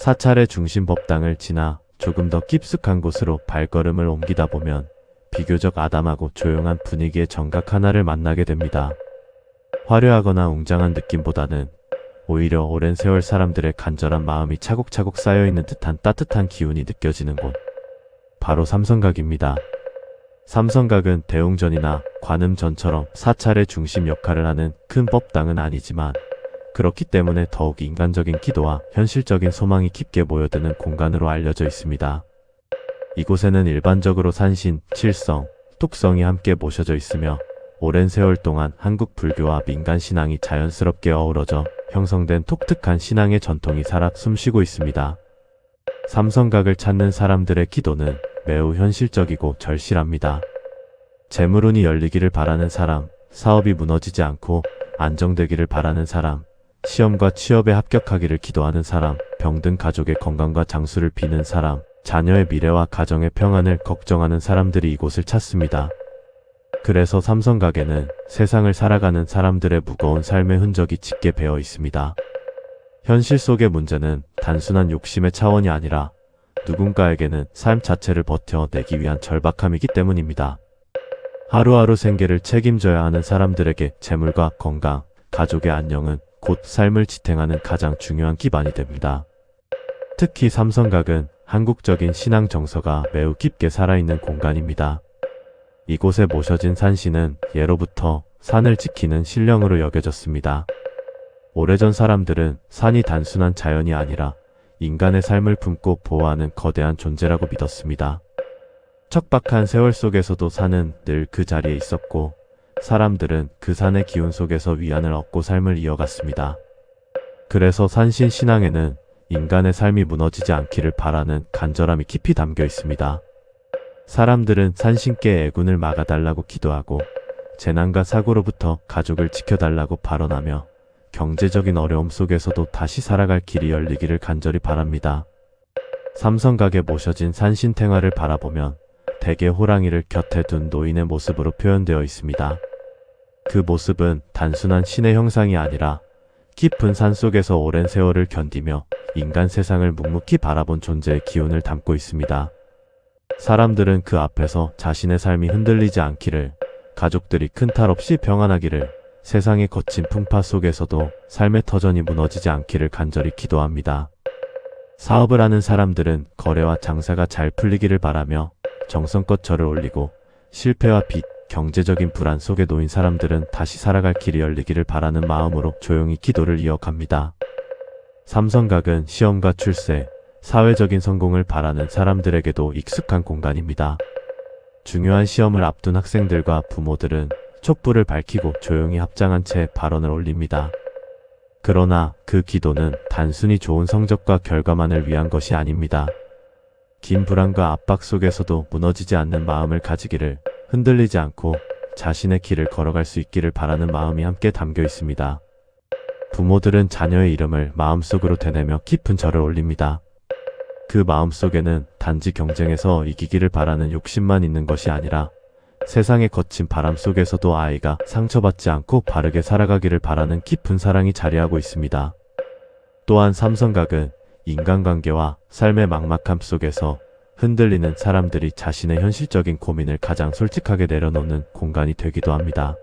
사찰의 중심 법당을 지나 조금 더 깊숙한 곳으로 발걸음을 옮기다 보면 비교적 아담하고 조용한 분위기의 정각 하나를 만나게 됩니다. 화려하거나 웅장한 느낌보다는 오히려 오랜 세월 사람들의 간절한 마음이 차곡차곡 쌓여있는 듯한 따뜻한 기운이 느껴지는 곳. 바로 삼성각입니다. 삼성각은 대웅전이나 관음전처럼 사찰의 중심 역할을 하는 큰 법당은 아니지만 그렇기 때문에 더욱 인간적인 기도와 현실적인 소망이 깊게 모여드는 공간으로 알려져 있습니다. 이곳에는 일반적으로 산신, 칠성, 톡성이 함께 모셔져 있으며 오랜 세월 동안 한국 불교와 민간 신앙이 자연스럽게 어우러져 형성된 독특한 신앙의 전통이 살아 숨쉬고 있습니다. 삼성각을 찾는 사람들의 기도는 매우 현실적이고 절실합니다. 재물운이 열리기를 바라는 사람, 사업이 무너지지 않고 안정되기를 바라는 사람, 시험과 취업에 합격하기를 기도하는 사람, 병든 가족의 건강과 장수를 비는 사람, 자녀의 미래와 가정의 평안을 걱정하는 사람들이 이곳을 찾습니다. 그래서 삼성각에는 세상을 살아가는 사람들의 무거운 삶의 흔적이 짙게 배어 있습니다. 현실 속의 문제는 단순한 욕심의 차원이 아니라 누군가에게는 삶 자체를 버텨내기 위한 절박함이기 때문입니다. 하루하루 생계를 책임져야 하는 사람들에게 재물과 건강, 가족의 안녕은 곧 삶을 지탱하는 가장 중요한 기반이 됩니다. 특히 삼성각은 한국적인 신앙 정서가 매우 깊게 살아있는 공간입니다. 이곳에 모셔진 산신은 예로부터 산을 지키는 신령으로 여겨졌습니다. 오래전 사람들은 산이 단순한 자연이 아니라 인간의 삶을 품고 보호하는 거대한 존재라고 믿었습니다. 척박한 세월 속에서도 산은 늘 그 자리에 있었고 사람들은 그 산의 기운 속에서 위안을 얻고 삶을 이어갔습니다. 그래서 산신 신앙에는 인간의 삶이 무너지지 않기를 바라는 간절함이 깊이 담겨 있습니다. 사람들은 산신께 애군을 막아달라고 기도하고 재난과 사고로부터 가족을 지켜달라고 발언하며 경제적인 어려움 속에서도 다시 살아갈 길이 열리기를 간절히 바랍니다. 삼성각에 모셔진 산신탱화를 바라보면 대개 호랑이를 곁에 둔 노인의 모습으로 표현되어 있습니다. 그 모습은 단순한 신의 형상이 아니라 깊은 산속에서 오랜 세월을 견디며 인간 세상을 묵묵히 바라본 존재의 기운을 담고 있습니다. 사람들은 그 앞에서 자신의 삶이 흔들리지 않기를, 가족들이 큰 탈 없이 평안하기를, 세상의 거친 풍파 속에서도 삶의 터전이 무너지지 않기를 간절히 기도합니다. 사업을 하는 사람들은 거래와 장사가 잘 풀리기를 바라며 정성껏 절을 올리고 실패와 빚, 경제적인 불안 속에 놓인 사람들은 다시 살아갈 길이 열리기를 바라는 마음으로 조용히 기도를 이어갑니다. 삼성각은 시험과 출세, 사회적인 성공을 바라는 사람들에게도 익숙한 공간입니다. 중요한 시험을 앞둔 학생들과 부모들은 촛불을 밝히고 조용히 합장한 채 발언을 올립니다. 그러나 그 기도는 단순히 좋은 성적과 결과만을 위한 것이 아닙니다. 긴 불안과 압박 속에서도 무너지지 않는 마음을 가지기를, 흔들리지 않고 자신의 길을 걸어갈 수 있기를 바라는 마음이 함께 담겨 있습니다. 부모들은 자녀의 이름을 마음속으로 되뇌며 깊은 절을 올립니다. 그 마음속에는 단지 경쟁에서 이기기를 바라는 욕심만 있는 것이 아니라 세상의 거친 바람 속에서도 아이가 상처받지 않고 바르게 살아가기를 바라는 깊은 사랑이 자리하고 있습니다. 또한 삼성각은 인간관계와 삶의 막막함 속에서 흔들리는 사람들이 자신의 현실적인 고민을 가장 솔직하게 내려놓는 공간이 되기도 합니다.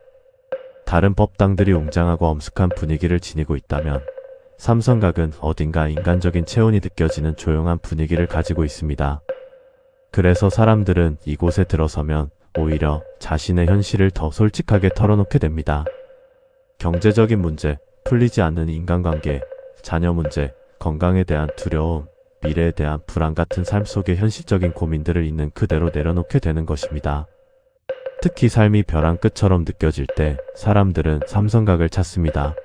다른 법당들이 웅장하고 엄숙한 분위기를 지니고 있다면 삼성각은 어딘가 인간적인 체온이 느껴지는 조용한 분위기를 가지고 있습니다. 그래서 사람들은 이곳에 들어서면 오히려 자신의 현실을 더 솔직하게 털어놓게 됩니다. 경제적인 문제, 풀리지 않는 인간관계, 자녀 문제, 건강에 대한 두려움, 미래에 대한 불안 같은 삶 속의 현실적인 고민들을 있는 그대로 내려놓게 되는 것입니다. 특히 삶이 벼랑 끝처럼 느껴질 때 사람들은 삼성각을 찾습니다.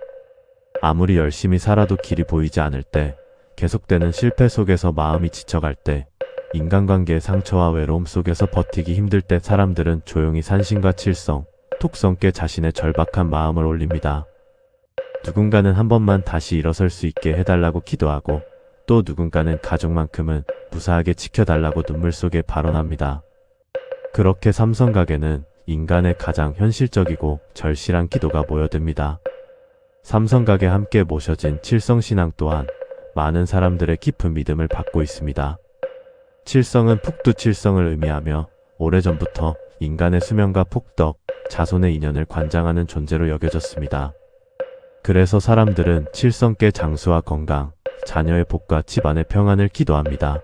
아무리 열심히 살아도 길이 보이지 않을 때, 계속되는 실패 속에서 마음이 지쳐갈 때, 인간관계의 상처와 외로움 속에서 버티기 힘들 때 사람들은 조용히 산신과 칠성, 톡성께 자신의 절박한 마음을 올립니다. 누군가는 한 번만 다시 일어설 수 있게 해달라고 기도하고 또 누군가는 가족만큼은 무사하게 지켜달라고 눈물 속에 발언합니다. 그렇게 삼성각에는 인간의 가장 현실적이고 절실한 기도가 모여듭니다. 삼성각에 함께 모셔진 칠성신앙 또한 많은 사람들의 깊은 믿음을 받고 있습니다. 칠성은 북두칠성을 의미하며 오래전부터 인간의 수명과 폭덕, 자손의 인연을 관장하는 존재로 여겨졌습니다. 그래서 사람들은 칠성께 장수와 건강, 자녀의 복과 집안의 평안을 기도합니다.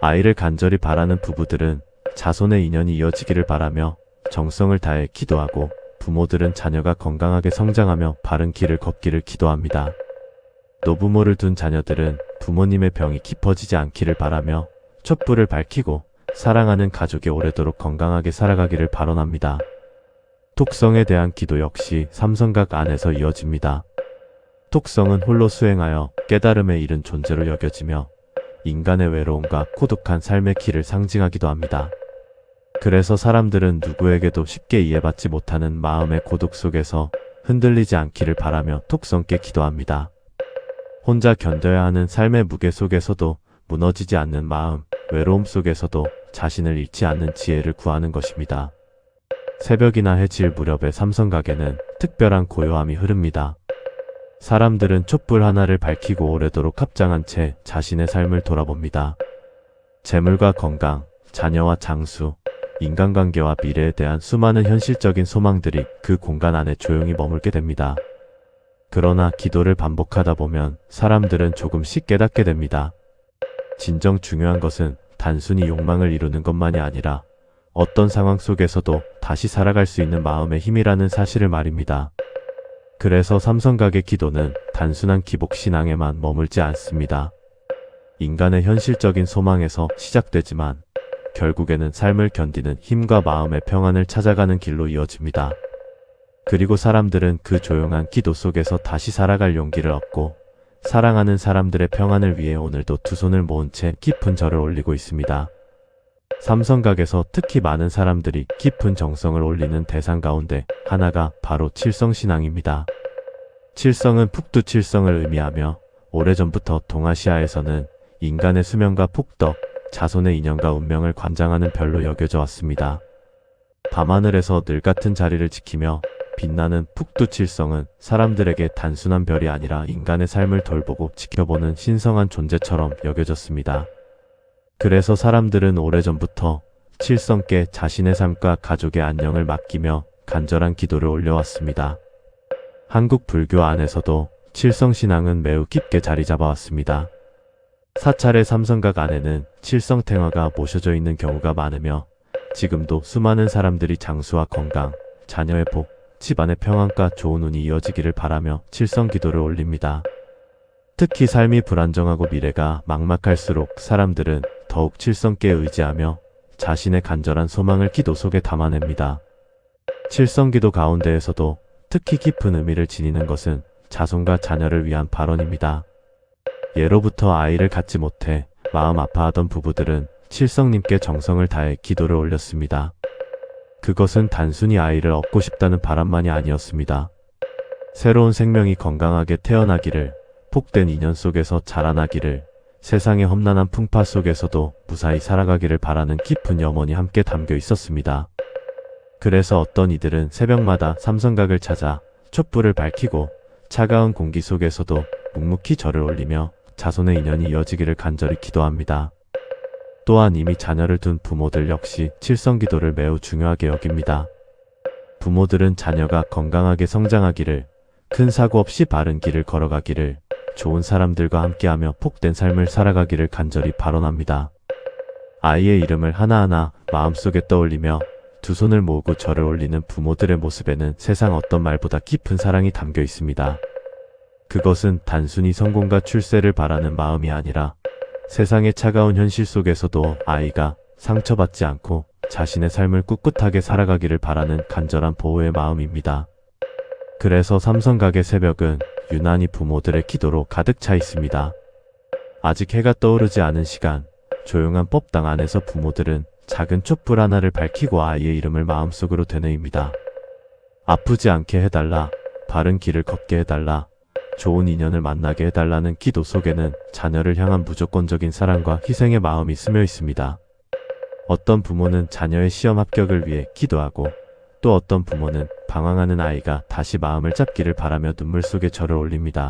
아이를 간절히 바라는 부부들은 자손의 인연이 이어지기를 바라며 정성을 다해 기도하고, 부모들은 자녀가 건강하게 성장하며 바른 길을 걷기를 기도합니다. 노부모를 둔 자녀들은 부모님의 병이 깊어지지 않기를 바라며 촛불을 밝히고 사랑하는 가족이 오래도록 건강하게 살아가기를 발언합니다. 톡성에 대한 기도 역시 삼성각 안에서 이어집니다. 톡성은 홀로 수행하여 깨달음에 이른 존재로 여겨지며 인간의 외로움과 고독한 삶의 길을 상징하기도 합니다. 그래서 사람들은 누구에게도 쉽게 이해받지 못하는 마음의 고독 속에서 흔들리지 않기를 바라며 톡성께 기도합니다. 혼자 견뎌야 하는 삶의 무게 속에서도 무너지지 않는 마음, 외로움 속에서도 자신을 잃지 않는 지혜를 구하는 것입니다. 새벽이나 해질 무렵의 삼성각에는 특별한 고요함이 흐릅니다. 사람들은 촛불 하나를 밝히고 오래도록 합장한 채 자신의 삶을 돌아봅니다. 재물과 건강, 자녀와 장수, 인간관계와 미래에 대한 수많은 현실적인 소망들이 그 공간 안에 조용히 머물게 됩니다. 그러나 기도를 반복하다 보면 사람들은 조금씩 깨닫게 됩니다. 진정 중요한 것은 단순히 욕망을 이루는 것만이 아니라 어떤 상황 속에서도 다시 살아갈 수 있는 마음의 힘이라는 사실을 말입니다. 그래서 삼성각의 기도는 단순한 기복신앙에만 머물지 않습니다. 인간의 현실적인 소망에서 시작되지만 결국에는 삶을 견디는 힘과 마음의 평안을 찾아가는 길로 이어집니다. 그리고 사람들은 그 조용한 기도 속에서 다시 살아갈 용기를 얻고 사랑하는 사람들의 평안을 위해 오늘도 두 손을 모은 채 깊은 절을 올리고 있습니다. 삼성각에서 특히 많은 사람들이 깊은 정성을 올리는 대상 가운데 하나가 바로 칠성신앙입니다. 칠성은 북두칠성을 의미하며 오래전부터 동아시아에서는 인간의 수명과 폭덕, 자손의 인연과 운명을 관장하는 별로 여겨져 왔습니다. 밤하늘에서 늘 같은 자리를 지키며 빛나는 북두칠성은 사람들에게 단순한 별이 아니라 인간의 삶을 돌보고 지켜보는 신성한 존재처럼 여겨졌습니다. 그래서 사람들은 오래전부터 칠성께 자신의 삶과 가족의 안녕을 맡기며 간절한 기도를 올려왔습니다. 한국 불교 안에서도 칠성신앙은 매우 깊게 자리 잡아왔습니다. 사찰의 삼성각 안에는 칠성탱화가 모셔져 있는 경우가 많으며 지금도 수많은 사람들이 장수와 건강, 자녀의 복, 집안의 평안과 좋은 운이 이어지기를 바라며 칠성 기도를 올립니다. 특히 삶이 불안정하고 미래가 막막할수록 사람들은 더욱 칠성께 의지하며 자신의 간절한 소망을 기도 속에 담아냅니다. 칠성기도 가운데에서도 특히 깊은 의미를 지니는 것은 자손과 자녀를 위한 발언입니다. 예로부터 아이를 갖지 못해 마음 아파하던 부부들은 칠성님께 정성을 다해 기도를 올렸습니다. 그것은 단순히 아이를 얻고 싶다는 바람만이 아니었습니다. 새로운 생명이 건강하게 태어나기를, 복된 인연 속에서 자라나기를, 세상의 험난한 풍파 속에서도 무사히 살아가기를 바라는 깊은 염원이 함께 담겨 있었습니다. 그래서 어떤 이들은 새벽마다 삼성각을 찾아 촛불을 밝히고 차가운 공기 속에서도 묵묵히 절을 올리며 자손의 인연이 이어지기를 간절히 기도합니다. 또한 이미 자녀를 둔 부모들 역시 칠성기도를 매우 중요하게 여깁니다. 부모들은 자녀가 건강하게 성장하기를, 큰 사고 없이 바른 길을 걸어가기를, 좋은 사람들과 함께하며 복된 삶을 살아가기를 간절히 발언합니다. 아이의 이름을 하나하나 마음속에 떠올리며 두 손을 모으고 절을 올리는 부모들의 모습에는 세상 어떤 말보다 깊은 사랑이 담겨 있습니다. 그것은 단순히 성공과 출세를 바라는 마음이 아니라 세상의 차가운 현실 속에서도 아이가 상처받지 않고 자신의 삶을 꿋꿋하게 살아가기를 바라는 간절한 보호의 마음입니다. 그래서 삼성각의 새벽은 유난히 부모들의 기도로 가득 차 있습니다. 아직 해가 떠오르지 않은 시간, 조용한 법당 안에서 부모들은 작은 촛불 하나를 밝히고 아이의 이름을 마음속으로 되뇌입니다. 아프지 않게 해달라, 바른 길을 걷게 해달라, 좋은 인연을 만나게 해달라는 기도 속에는 자녀를 향한 무조건적인 사랑과 희생의 마음이 스며 있습니다. 어떤 부모는 자녀의 시험 합격을 위해 기도하고 또 어떤 부모는 방황하는 아이가 다시 마음을 잡기를 바라며 눈물 속에 절을 올립니다.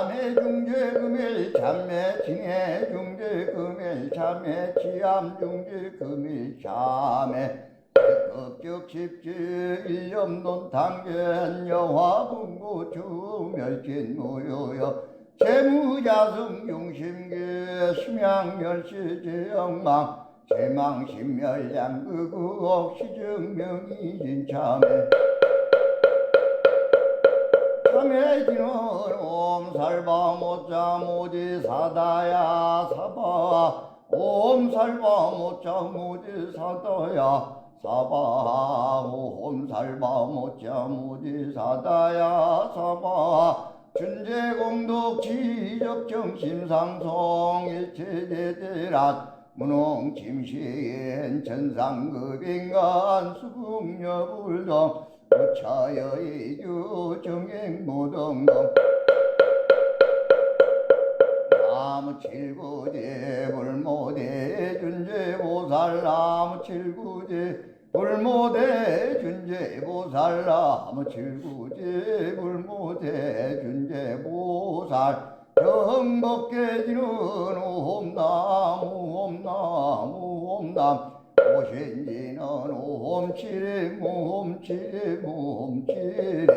참회 중제 금일 참회 징해 중제 금일 참회 치암 중제 금일 참회 백급적 십지 일념론 당견 여화분고 주멸진 무효여 재무자성 용심계 심양멸시 제영망 제망신멸양극국 시증명이 진참해 참해지는 옴살바 못자 모지 사다야 사바 옴살바 못자 모지 사다야 사바 옴살바 못자 모지 사다야 사바 준재공덕 지적정심상송 일체대대란 문홍침시엔 천상급인간 수국여불동 부처여의주 정행무등동 나무 칠구제 불모대 준재보살 나무 칠구제 불모대 준재보살 나무 칠구제 불모대 준재보살 정법계지는 옴나무 옴나무 옴남 오신지는 옴치림 옴치림 옴치림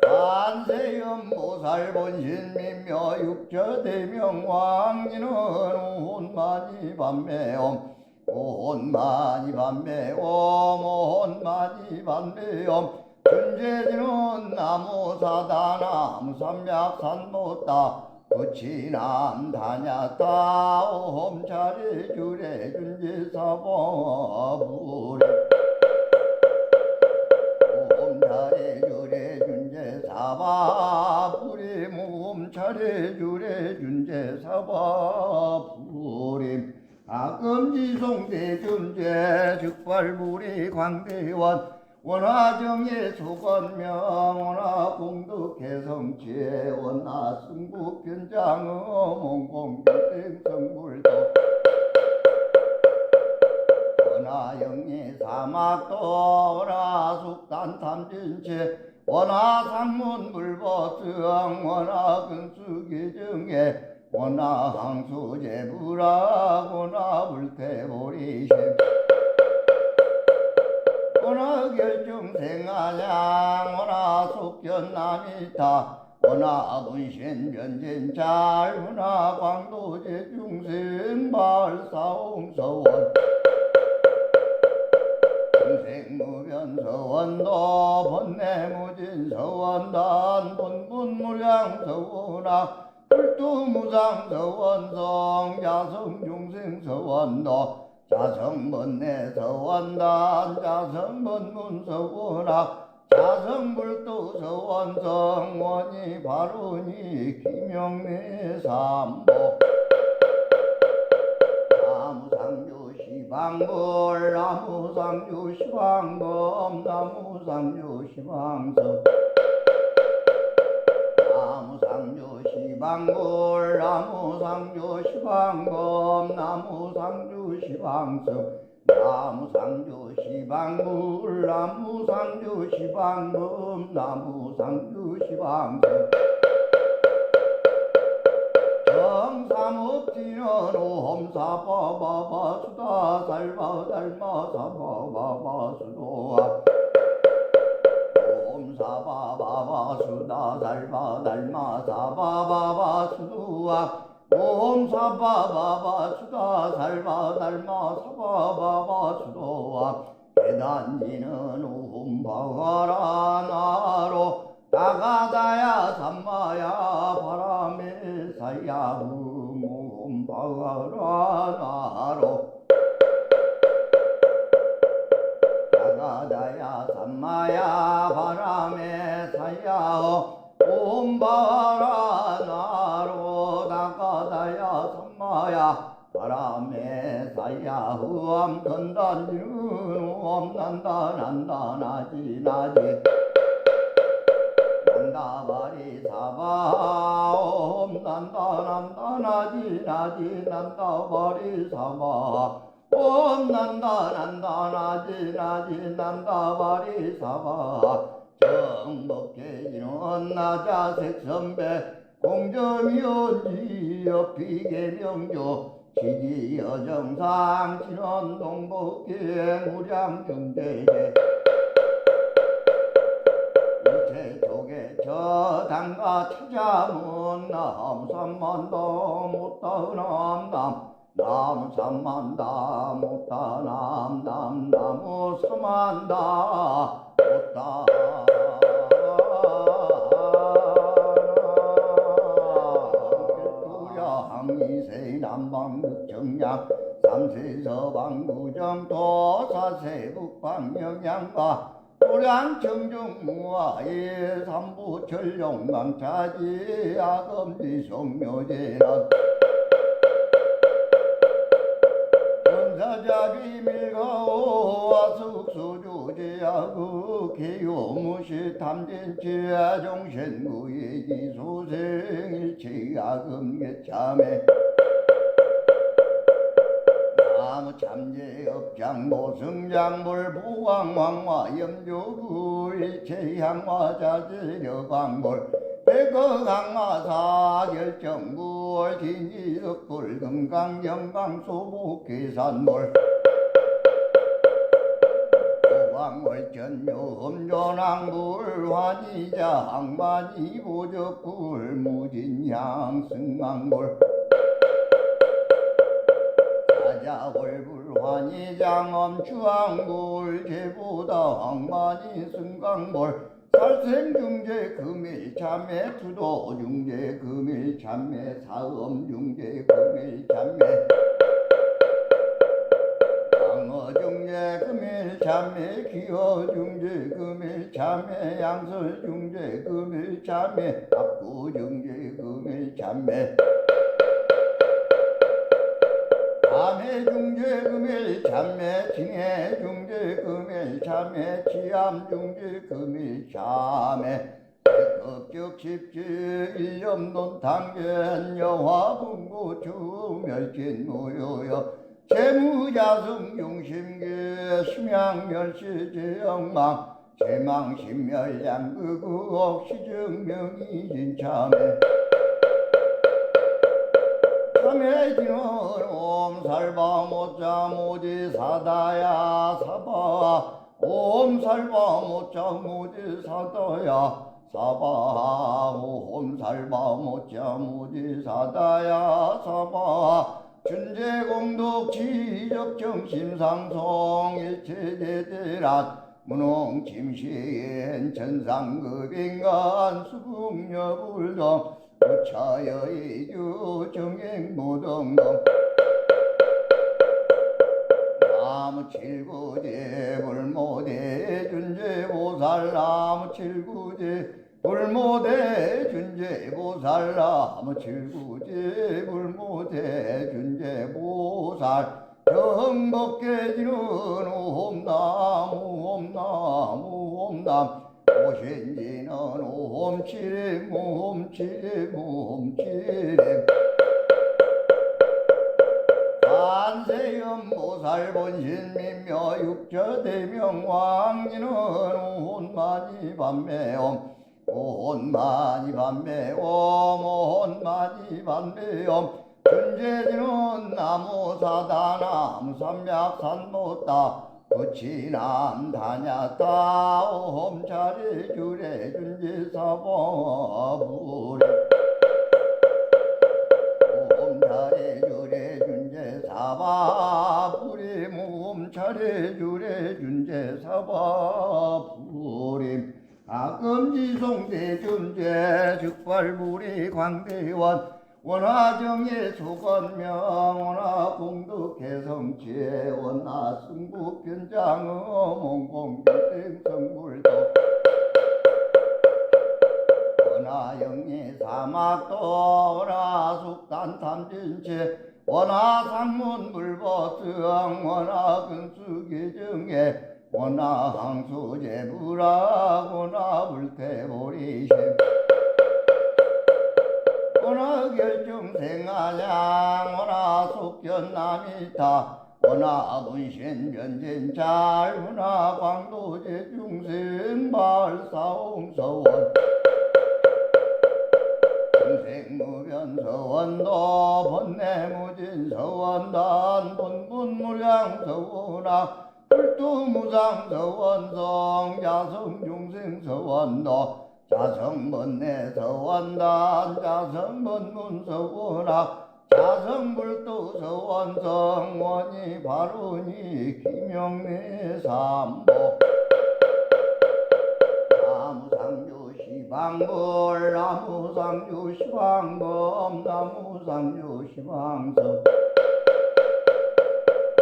관세음보살 본신민묘 육처대명 왕지는 온마니 반매옴 온마니 반매옴 온마니 반매옴 준재지는 나무사다 나무삼약산못다 부치남 다냐다 옴차례 주례 준재사바부리 옴차례 주례 준재사바부리 옴차례 주례 준재사바부리 아금지송대 준재 즉발부리 광대원 원화정예 소건명 원화공덕해성체 원화승부편장음 원공경생성불도 원화영예 사막도 원화숙단탐진체 원화상문불법성 원화근수기정예 원화항수제불학 원화불태보리심 원화결정생아냥 원화속견남이타 원화분신변진잘 원화광도제중생발사홍서원 중생무변서원도 번뇌무진서원단 본분무량서원아 불두무상서원성 야성중생서원도 자성번뇌서원단 자성번문서원학 자성불도서원성 원이 바로니 김영래삼보 나무상조시방불 나무상조시방검 나무상조시방서 나무상조시방불 나무상조시방검 나무상조시방서 나무상조시방불 나무상조시방검 나무상조시방서 정삼업지는 옴사바바바 수다 살바달마 사바바바 수도아 옴사바바바 수다 살바달마 사바바바 수도아 옴사바바바 수다 살바달마 사바바바 수도아 계단지는 옴바가라 나로 나가다야 삼마야 바람에 사야 옴바가라 나로 나가다야 삼마야 바람에 사야 옴바가라 나로 나가다야 삼마야 바람에 사야 후암 건단지는 옴난다 난다 나지 나지 난다바리 사바 옴 난다 난다 나지 나지 난다바리 사바 옴 난다 난다 나지 나지 난다바리 사바 정복계지는 나자색 선배 공정이언지 비계명조 지지여정상 진원 동복계 무량중대제 우체족에 저당가 찾아문 남삼만다 못다남남 남삼만다 못다남남 나무삼만다 못다 항이세 남방극정양 삼세 서방구정 도사세 북방영양과 도량 청정무아의 삼부 전룡강차지 아금지 성묘제는 전사자비 밀가오와 숙수조제야구 개요무시 탐진치 아종신구의 기소생일치 아금계참에 나무 참제업장 모승장물 부왕왕화 염조구 일체향화 자제여광골 백어강마사 결정물 진지덕불 금강영광소복 계산물 왕월전요 험존왕불 환희자 항만이 보적불 무진향 승왕불 사자월불 환희장엄 주왕불 제보다 항만이 승강불 살생중재 금일참매 투도중재 금일참매 사음중재 금일참매 방어중재 금일참매 기어중재 금일참매 양설중재 금일참매 압구중재 금일참매 암해중재 금일참매 징해중재 금일참매 치암중재 금일참매 백급적십지 일념논탕견 여화분고 주멸진무효여 재무자승용심계 심양멸시제영망 제망심멸양극옥 시증명이진참매 참해지는 옴살바모자 모지사다야 사바 옴살바모자 모지사다야 사바 옴살바모자 모지사다야 사바 준재공덕 지적정심상송 일체대대란 문홍침시엔 천상급인간 수국여불동 부처여의주 정행무등동 나무칠구제 불모대 준재보살 나무칠구제 불모대 준재보살 나무칠구제 불모대 준재보살 정복계지는 옴나무 옴나무 옴남 오신지는 옴치렘 옴치렘 옴치렘 한세음보살 본신민묘 육처대명 왕지는 온마니 반매옴 온마니 반매옴 온마니 반매옴 준재지는 나무사다 나무삼약산못다 부치남 다냐따 옴차례 주례 준재사바부리 옴차례 주례 준재사바부리 옴차례 주례 준재사바부리 아금지송대 준재 즉발부리 광대원 원화정예 소건명 원화공덕해성체 원화승부편장음 몽공생성불도 원화영예 사막도 원화숙단탐진체 원화상문불보승 원화근수계정예 원화항수제불학 원화불태보리심 원화결정생아양 원화숙견남이타 오나 분신 변진 잘구나 광도제 중생 발사홍서원 중생무변서원도 번뇌무진서원단 본분무량서원아 불두무상서원성 자성중생서원도 자성번뇌서원단 자성번문서원아 자성불도서원성 원이 바로니 김영래삼보 나무상조시방불 나무상조시방범 나무상조시방성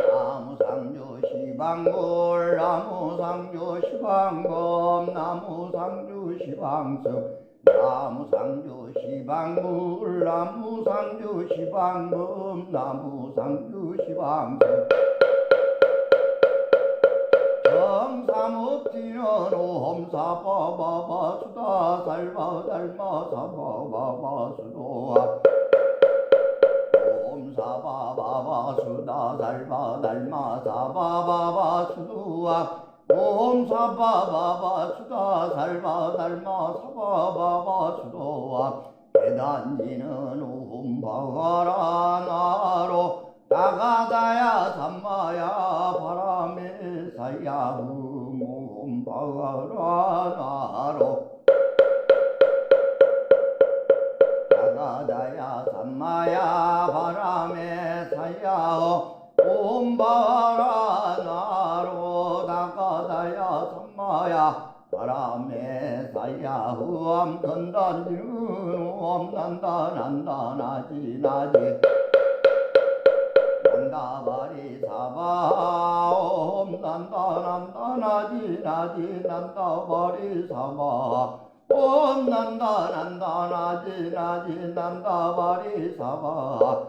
나무상조시방불 나무상조시방범 나무상조시방성 나무상조시방불 나무상조시방범 나무상조시방성 정삼업지는 오험사바바바 수다살바달마사바바바 수도아 오험사바바바 수다살바달마사바바바 수도아 오험사바바바 수다살바달마사바바바 수도아 계단지는 오험바가라 나로 나가다야 삼마야 바람에 사야 몸바가라 나로 나가다야 삼마야 바람에 사야 몸바가라 나로 나가다야 삼마야 바람에 사야 후암 건단지는 후암 난다 난다 나지 나지 난다바리 사바 옴 난다 난다 나지 나지 난다바리 사바 옴 난다 난다 나지 나지 난다바리 사바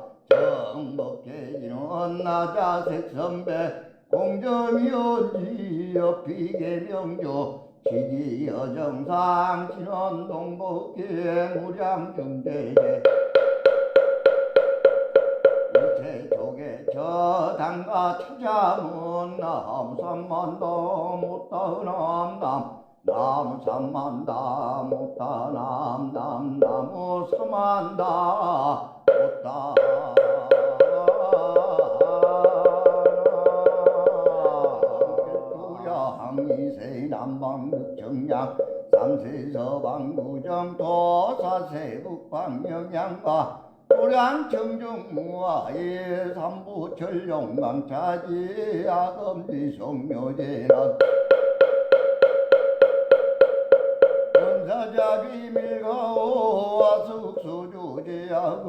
정법계지는 나자색선배 공점이온지여 비계명조 지지여정상 진원동복계 무량정대제 저당가 찾아문 나무삼만다 못다남남 나무삼만다 못다남남 나무삼만다 못다 항이세 남방극정양 삼세서방구정 도사세 북방영양과 고량청정무화의 삼부철용강차지 아금지성묘제는 원사자비 밀가오와 숙수조제하고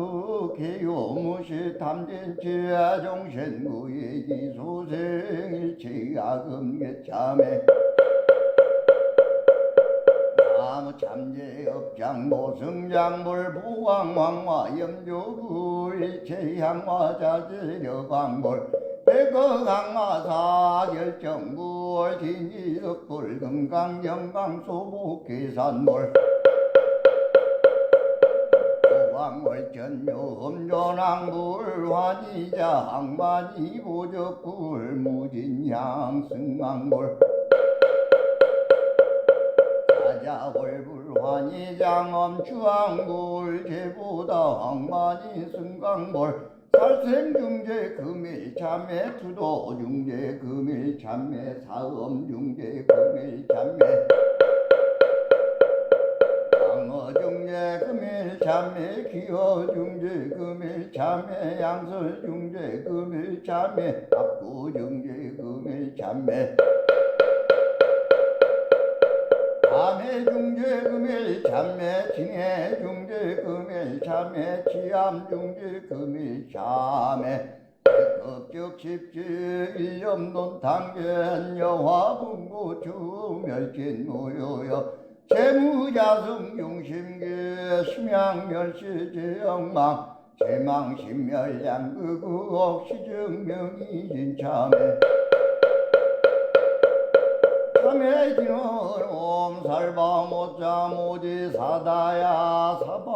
개요무시 탐진치아 종신구의 기소생일치 아금계참에 참제업장 모승장불 부왕왕화 염조구 일체향화 자제력왕불 백어강마사 결정불 진지덕불 금강영강소복계산불 왕월 전요음존왕불 환희자 항만이 보적불 무진향 승왕불 사자월불 환희장엄 주왕불 제보다 항만이 승강불 살생중재 금일참매 투도중재 금일참매 사음중재 금일참매 방어중재 금일참매 기어중재 금일참매 양설중재 금일참매 압구중재 금일참매 참해중재 금일참매 징해중재 금일참매 치암중재 금일참매 백급적십지 일념논탕견 여화분고 주멸진무효여 재무자성용심계 심양멸시제영망 제망심멸양극우옥 시증명이진참매 참해지는 옴살바모자 모지사다야 사바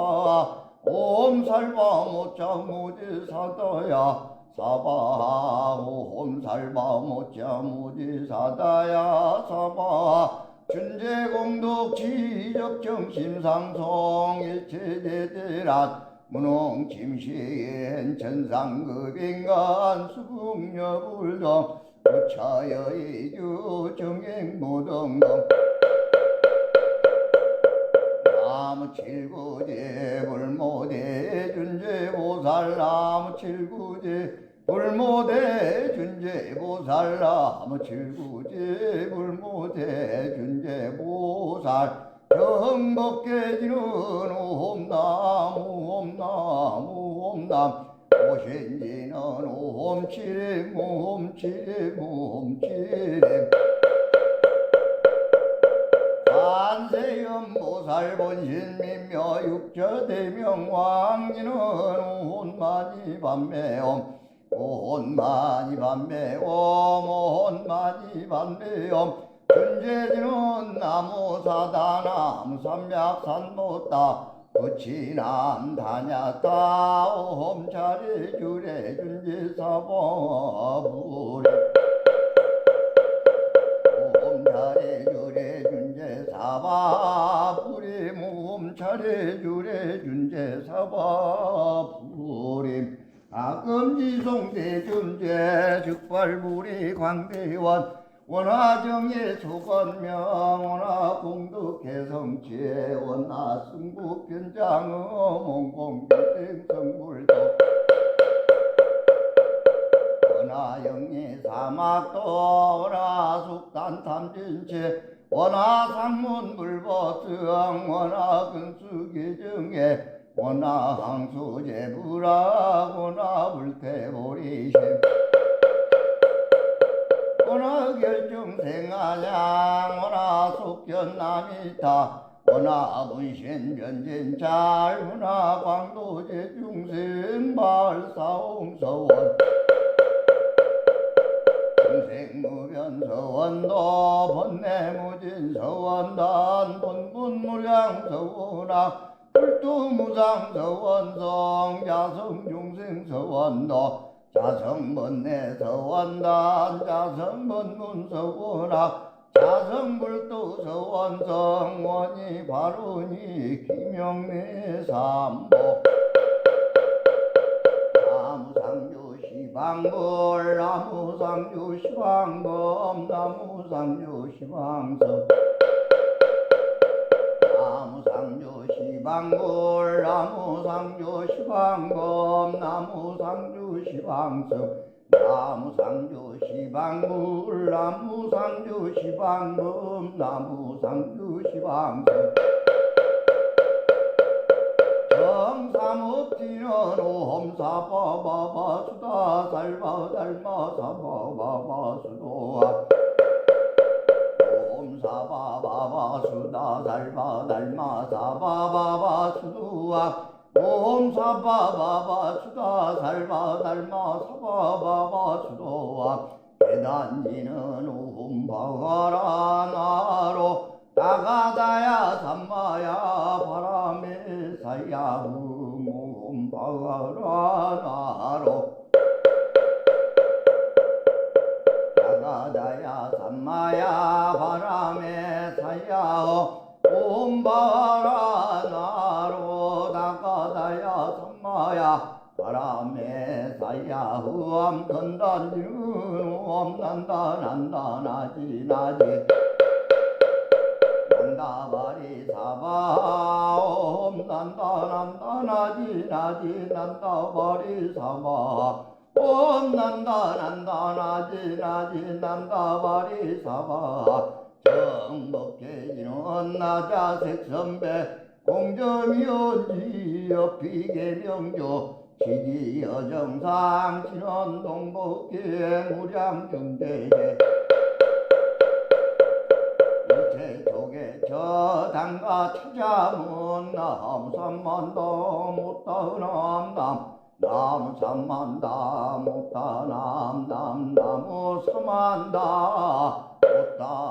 옴살바모자 모지사다야 사바 홈살바 못자 무지 사다야 사바 준재공덕 지적정심상송 일체대대란 문홍짐시엔 천상급인간 수국여불동 부차여이주 정행무등동 나무 칠구제 불모대 준재보살 나무 칠구제 불모대 준재보살 나무 칠구제 불모대 준재보살 정법계지는 옴나무 옴나무 옴남 오신지는 옴치렘 옴치렘 옴치렘 관세음보살 본신민묘 육처대명 왕지는 온마니 반매옴 온마니 반매옴 온마니 반매옴 준재지는 나무사다 나무삼약산못다 부치남 다냐다 옴차례 주례 준재사보부리 옴차례 주례 준재사바부리 옴차례 주례 준재사바부리 아금지송대 준재 즉발부리 광대원 원화정예 소건명 원화공덕해성체 원화승부변장음 몽공변생성불도 원화영예 사막도 원화숙단탐진체 원화상문불보성 원화근수계정예 원화항수제불학 원화불태보리심 원화결정생아냥 원화속견남이타 원화분신변진잘 원화광도제중생발사홍서원 중생무변서원도 번뇌무진서원단 본분무량서원학 불두무상서원성 자성중생서원도 자성번뇌서원단 자성번문서원학 자성불도서원성 원이 바로니 김영래삼보 나무상조시방불 나무상조시방범 나무상조시방서 나무상조시방불 나무상조시방범 나무상조시방서 나무상조시방불 나무상조시방범 나무상조시방서 정삼업지는 옴사바바바 수다 살바달마사바바바 수도아 옴사바바바 수다 살바달마사바바바 수도아 옴사바바바 수다 살바달마사바바바 수도아 계단지는 옴바가라 나로 나가다야 삼마야 바람에 사야 옴바가라 나로 나가다야 삼마야 바람에 사야 옴바가라 나로 나가다야 삼마야 바람에 사야 흠 건단지는 옴난다 난다 나지 나지 난다바리 사바 옴 난다 난다 나지 나지 난다바리 사바 옴 난다 난다 나지 나지 난다바리 사바 정법계지는 나자색선배 공점이온지여 비계명조 지지여정상 진원동복계 무량정대제 저당가 찾아문 나무삼만다 못다남남 나무삼만다 못다남남 나무삼만다 못다